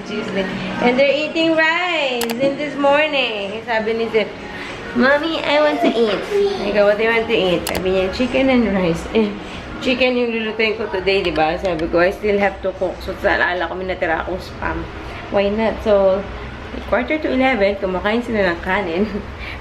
Tuesday. And they're eating rice in this morning. Sabi ni Zeb, Mommy, I want to eat. I go, what do you want to eat? Sabi niya, chicken and rice. Chicken yung lulutuin ko today, diba? Sabi ko, I still have to cook. So, sa alaala ko, may natira akong spam. Why not? So, 11:15, kumakain sila ng kanin.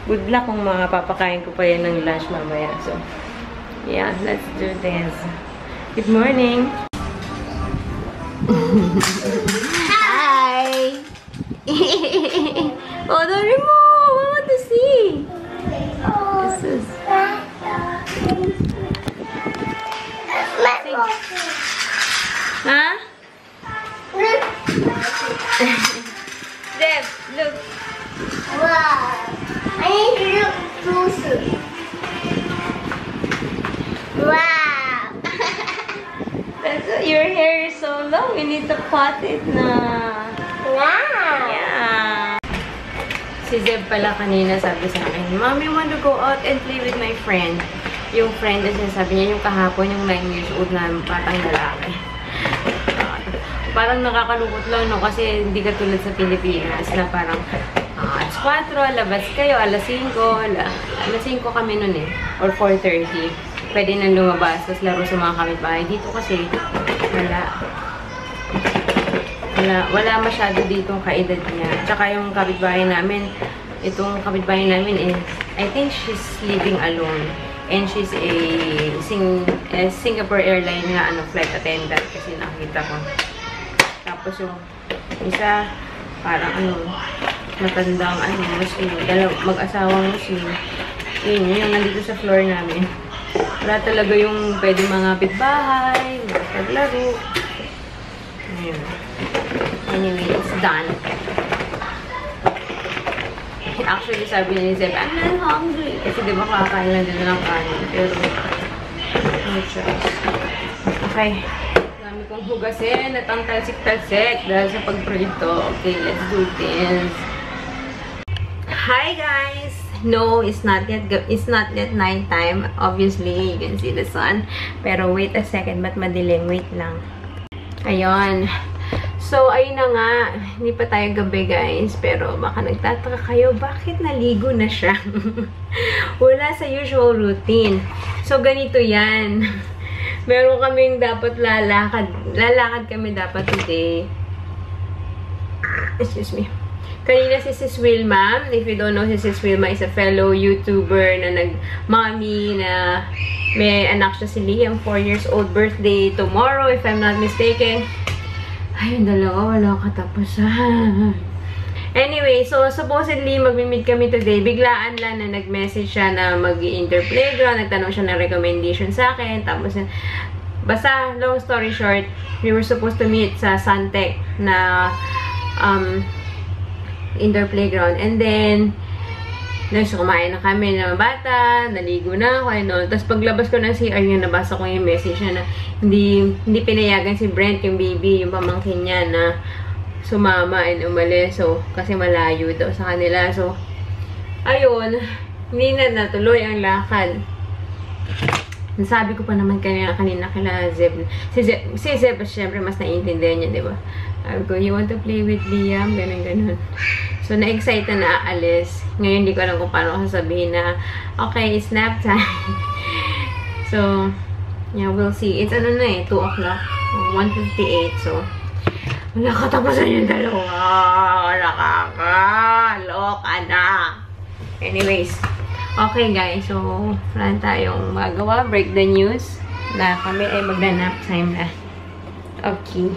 Good luck kung papakain ko pa yan ng lunch mamaya. So, yeah, let's do this. Good morning. Hi! Oh, don't remove! I want to see! This is... Huh? Zeb, look. Wow. I need to look closer. Wow. Your hair is so long. You need to cut it na. Wow. Yeah. Si Zeb pala kanina sabi sa akin, Mommy, want to go out and play with my friend. Yung friend na sinasabi niya, yung kahapon, yung 9 years old na batang lalaki. Parang nakakalungkot lang, no? Kasi hindi katulad sa Pilipinas na parang alas 4, labas kayo, alas 5. Alas 5 kami nun eh. Or 4:30. Pwede nang lumabas, tapos laro sa mga kapitbahay. Dito kasi, wala masyado ditong kaedad niya. Tsaka yung kapitbahay namin, itong kapitbahay namin is, I think she's living alone. And she's a Singapore Airlines nga, flight attendant kasi nakikita ko. Tapos yung isa, parang matandang Muslim, mag-asawang Muslim. Yun, yung nandito sa floor namin. Wala talaga yung pwede mga pitbahay, maglaro. Ayun. Anyway, it's done. Actually, sabi ni Zeb, I'm not hungry. Kasi diba kakain lang din ng kanin. Pero, no choice. Okay. Dami kong hugasin at ang talsik-talsik dahil sa pagprito. Okay, let's do this. Hi guys! No, it's not yet night time. Obviously, you can see the sun. Pero wait a second, ba't madilim? Wait lang. Ayun. So, ayun na nga. Hindi pa tayo gabi, guys. Pero baka nagtataka kayo, bakit naligo na siya? Wala sa usual routine. So, ganito yan. Meron kaming dapat lalakad. Lalakad kami dapat today. Excuse me. Kanina si Sis Wilma. If you don't know, si Sis Wilma is a fellow YouTuber na nag-mommy na may anak siya si Liam. 4 years old birthday tomorrow, if I'm not mistaken. Ayun, dalawa, wala katapusan. Anyway, so supposedly, mag-meet kami today. Biglaan lang na nag-message siya na mag-i-interplayground. Nagtanong siya ng recommendation sa akin. Tapos, basta, long story short, we were supposed to meet sa Suntec na indoor playground. And then, kumain na kami ng bata, naligo na ako, ano. Tapos paglabas ko ng CR niya, nabasa ko yung message niya na hindi pinayagan si Brent, yung baby, yung pamangkin niya na sumama and umalis. So, kasi malayo daw sa kanila. So, ayun, hindi na natuloy ang lakad. Nasabi ko pa naman kanina kila Zeb. Si Zeb, syempre, mas naiintindihan niya, di ba? Sabi ko, you want to play with Liam? Ganun. So, na-excite na aalis. Ngayon, hindi ko alam kung paano sasabihin na, okay, it's nap time. So, yeah, we'll see. It's 2 o'clock. 1:58. So, wala katapusan yung dalawa. Nakakaloka na. Anyways, okay guys. So, wala tayong magawa. Break the news na kami ay magna-nap time na. Okay.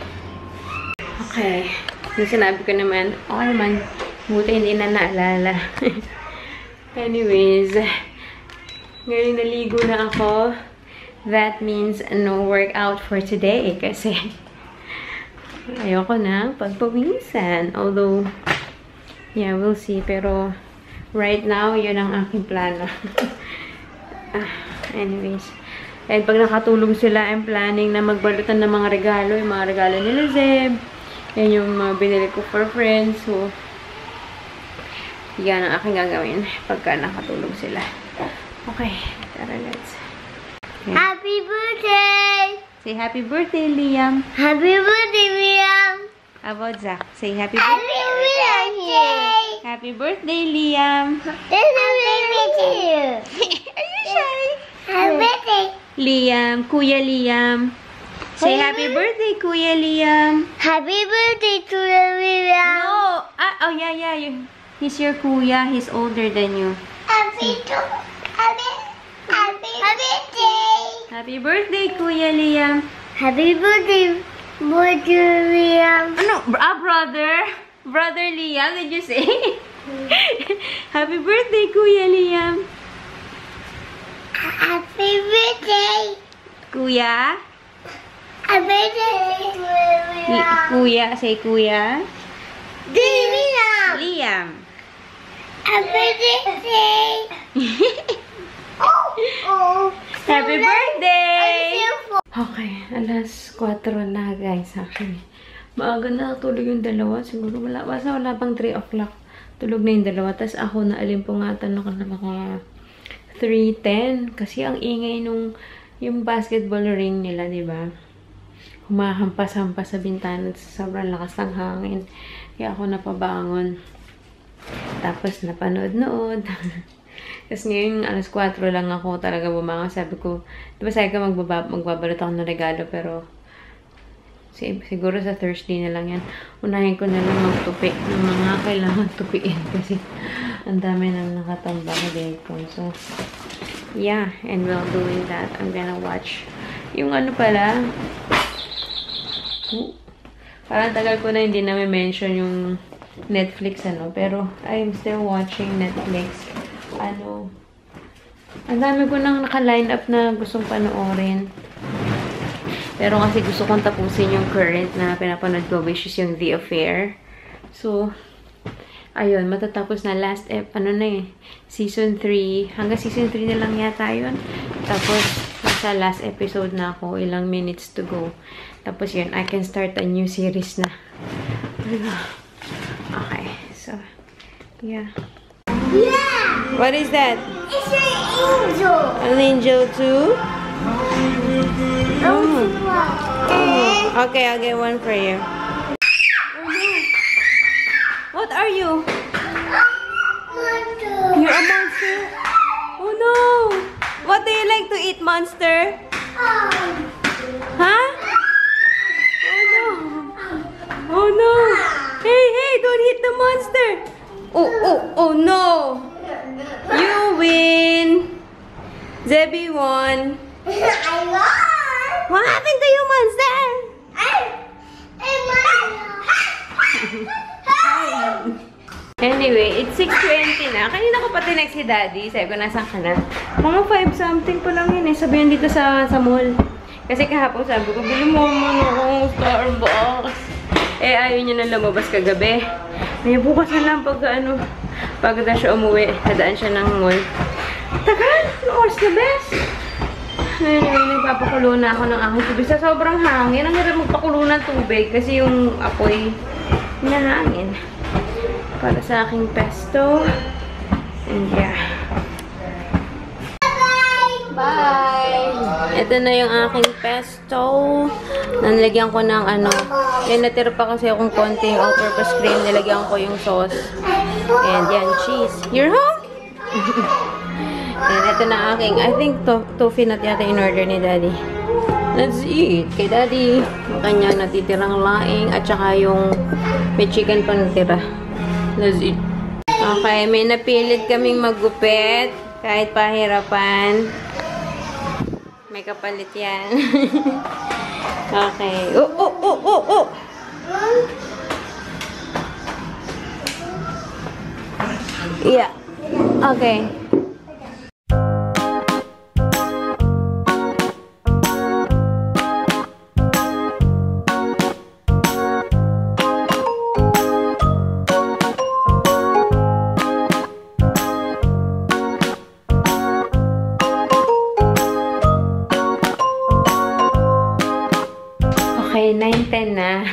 Okay. Yung sinabi ko naman, okay naman. Buti hindi na naalala. Anyways, ngayon naligo na ako. That means no workout for today. Kasi ayoko na pagpawisan. Although, yeah, we'll see. Pero right now, yun ang aking plano. Anyways. And pag nakatulog sila, I'm planning na magbalutan ng mga regalo. Yung mga regalo nila Zeb. Yan yung mga binili ko for friends. So, yan ang aking gagawin pagka nakatulog sila. Okay, tara, let's. Okay. Happy birthday! Say happy birthday, Liam. Happy birthday, Liam! How about Zac? Say happy Happy birthday. birthday. Happy birthday, Liam. Happy birthday. Are you shy? Happy birthday. Liam, Kuya Liam. Say happy birthday, Kuya Liam. Happy birthday to everyone. No. Oh, yeah. He's your Kuya. He's older than you. Happy birthday. Happy birthday, Kuya Liam. Happy birthday, William. Ano? Brother? Brother Liam, did you say? Happy birthday, Kuya Liam. Happy birthday. Kuya? Happy birthday to everyone. Kuya, say Kuya. William. Liam. Happy birthday. Oh. Happy birthday! I'm Okay, alas 4 na guys actually. Maaga na tulog yung dalawa. Siguro wala pang 3 o'clock. Tulog na yung dalawa. Tapos ako na alimpungatan ako na mga 3:10. Kasi ang ingay nung yung basketball ring nila, diba? Humahampas-hampas sa bintana at sobrang lakas ng hangin. Kaya ako napabangon. Tapos napanood-nood. Tapos ngayon, alas 4 lang ako talaga bumangon. Sabi ko, diba sabi ko magbabalot ako ng regalo, pero siguro sa Thursday na lang yan. Unahin ko na lang magtupi ng mga kailangan tupiin kasi ang dami nang nakatambak dito. So, yeah. And while doing that, I'm gonna watch yung ano pala. Parang tagal ko na hindi na-mention yung Netflix, ano. Pero, I'm still watching Netflix. Ang dami ko nang naka-line up na gustong panoorin. Pero kasi gusto kong tapusin yung current na pinapanood ko, which is yung The Affair. So, ayun, matatapos na season 3. Hanggang season 3 na lang yata yun. Tapos, nasa last episode na ako, ilang minutes to go. Tapos yun, I can start a new series na. Okay, so, yeah. Yeah. What is that? It's an angel. An angel too? Oh. Okay, I'll get one for you. Oh no. What are you? You're a monster? Oh no. What do you like to eat, monster? Huh? Oh no. Oh no. Hey, don't hit the monster. Oh no! You win! Zebby won! I won! What happened to you, monster? Anyway, it's 6:20 na. Kanina ko pati si Daddy. Sabi ko, nasaan ka na? Mga 5 something pa lang yun eh. Sabihin dito sa mall. Kasi kahapon sabi ko, bili mo akong Starbucks. Eh, ayaw niya na lumabas kagabi. May bukas na lang pag na siya umuwi, nadaan siya ng mall. Tagal! Anong oras na, bes? Anyway, nagpapakulo na ako ng aking tubig. Sa sobrang hangin, ang hirap magpakulo ng tubig kasi yung apoy nahangin. Para sa aking pesto. And yeah. Bye! Ito na yung aking pesto. Nalagyan ko ng yung natira pa kasi akong konting all-purpose cream. Nilagyan ko yung sauce. And yan, cheese. You're home? And ito na aking, I think tofu nut yata in order ni Daddy. Let's eat. Kay Daddy, yung kanyang natitirang laing at saka yung may chicken pang natira. Let's eat. Okay, may napilit kaming maggupit. Kahit pahirapan. May kapalit yan. Okay. Oh! Yeah. Okay. Okay, 9:10 na.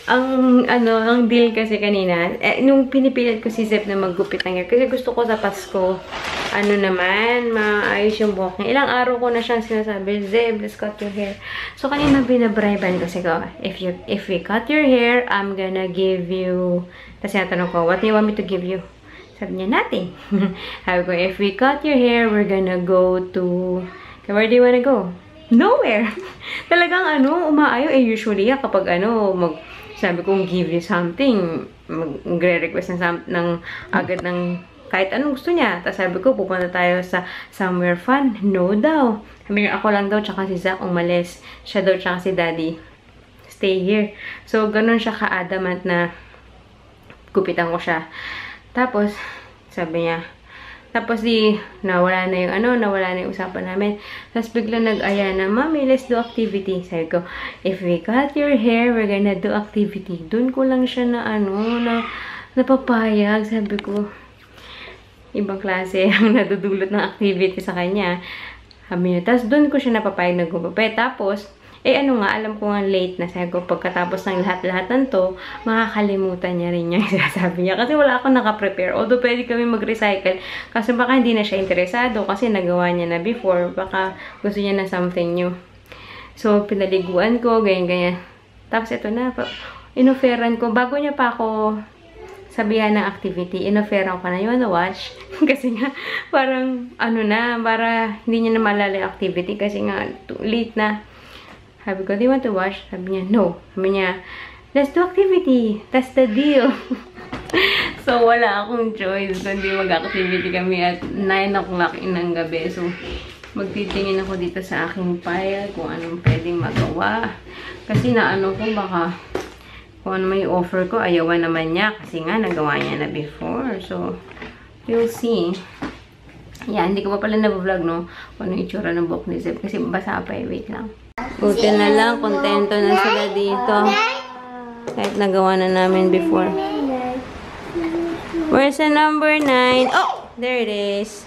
Ang deal kasi kanina, nung pinipilit ko si Zeb na maggupit ng hair, kasi gusto ko sa Pasko, ano naman, maayos yung buhok niya. Ilang araw ko na siyang sinasabi, Zeb, let's cut your hair. So, kanina binabriban kasi ko, if we cut your hair, I'm gonna give you, tapos natanong ko, what do you want me to give you? Sabi niya, nothing. Sabi ko, if we cut your hair, we're gonna go to, where do you wanna go? Nowhere. Talagang umaayo. Usually, kapag sabi kong give you something, magre-request ng agad ng kahit anong gusto niya. Tapos sabi ko, pupunta tayo sa somewhere fun. No daw. Sabi niya, ako lang daw, tsaka si Zac umalis. Siya daw, tsaka si Daddy. Stay here. So, ganun siya ka-adamant na gupitan ko siya. Tapos, sabi niya, tapos nawala na yung usapan namin. Tapos bigla nag-aya na, Mami, let's do activity. Sabi ko, if we cut your hair, we're gonna do activity. Doon ko lang siya na napapayag. Sabi ko, ibang klase ang nadudulot ng activity sa kanya. Sabi niya, tapos doon ko siya napapayag na gumapit. Tapos, alam ko nga late na. Sabi ko, pagkatapos ng lahat-lahat ng to, makakalimutan niya rin yung sinasabi niya. Kasi wala akong nakaprepare. Although, pwede kami mag-recycle. Kasi baka hindi na siya interesado. Kasi nagawa niya na before. Baka gusto niya na something new. So, pinaliguan ko, ganyan-ganyan. Tapos, ito na. Inoferan ko. Bago niya pa ako sabihan ng activity, inoferan ko na, you wanna watch? Kasi nga, parang, para hindi niya na malala yung activity. Kasi nga, late na. Sabi ko, do you want to watch? Sabi niya, no. Sabi niya, let's do activity. That's the deal. So, wala akong choice. Kundi mag-activity kami at 9 o'clock ng gabi. So, magtitingin ako dito sa aking file kung anong pwedeng magawa. Kasi ko, baka kung ano may offer ko, ayawan naman niya. Kasi nga, nagawa niya na before. So, you'll see. Yeah, hindi ko pa pala na-vlog, no? Kung ano yung itsura ng book ni Zeb. Kasi basa pa eh. Wait lang. Buti na lang, kontento na sila dito. Kahit nagawa na namin before. Where's the number 9? Oh! There it is.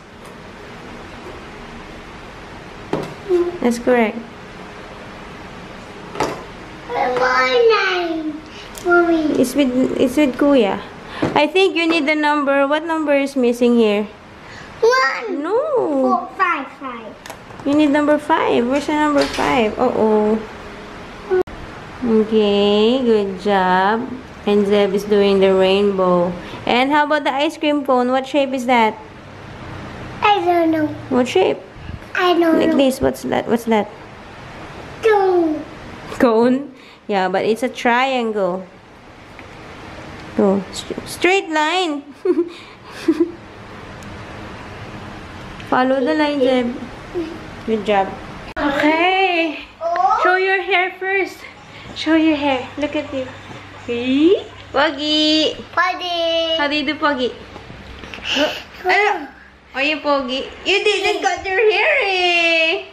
That's correct. It's with Kuya. I think you need the number. What number is missing here? 1. No. 4, 5. You need number 5. Where's the number 5? Uh-oh. Okay, good job. And Zeb is doing the rainbow. And how about the ice cream cone? What shape is that? I don't know. What shape? I don't Like know. this. What's that? What's that? Cone. Cone? Yeah, but it's a triangle. Go. Straight line. Follow the line, Zeb. Good job. Okay. Show your hair first. Show your hair. Look at you. Hey, Pogi. Buddy. How do you do, Pogi? Oh, you Pogi. You didn't cut your hair, eh.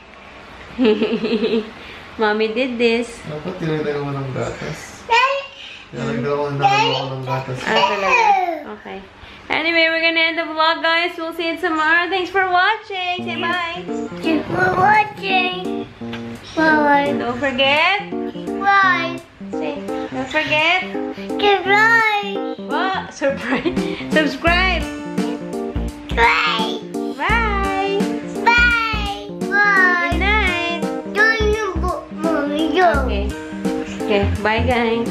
Mommy did this. Dapat tinagdagan mo ng gatas. Tinagdagan mo ng gatas. Talaga? Okay. Anyway, we're gonna end the vlog, guys. We'll see you tomorrow. Thanks for watching. Say bye. Thanks for watching. Bye. Don't forget. Bye. Say, don't forget. Goodbye. What? Surprise. Subscribe. Bye. Bye. Bye. Bye. Good night. Don't you, Mommy, go. Okay. Okay. Bye, guys.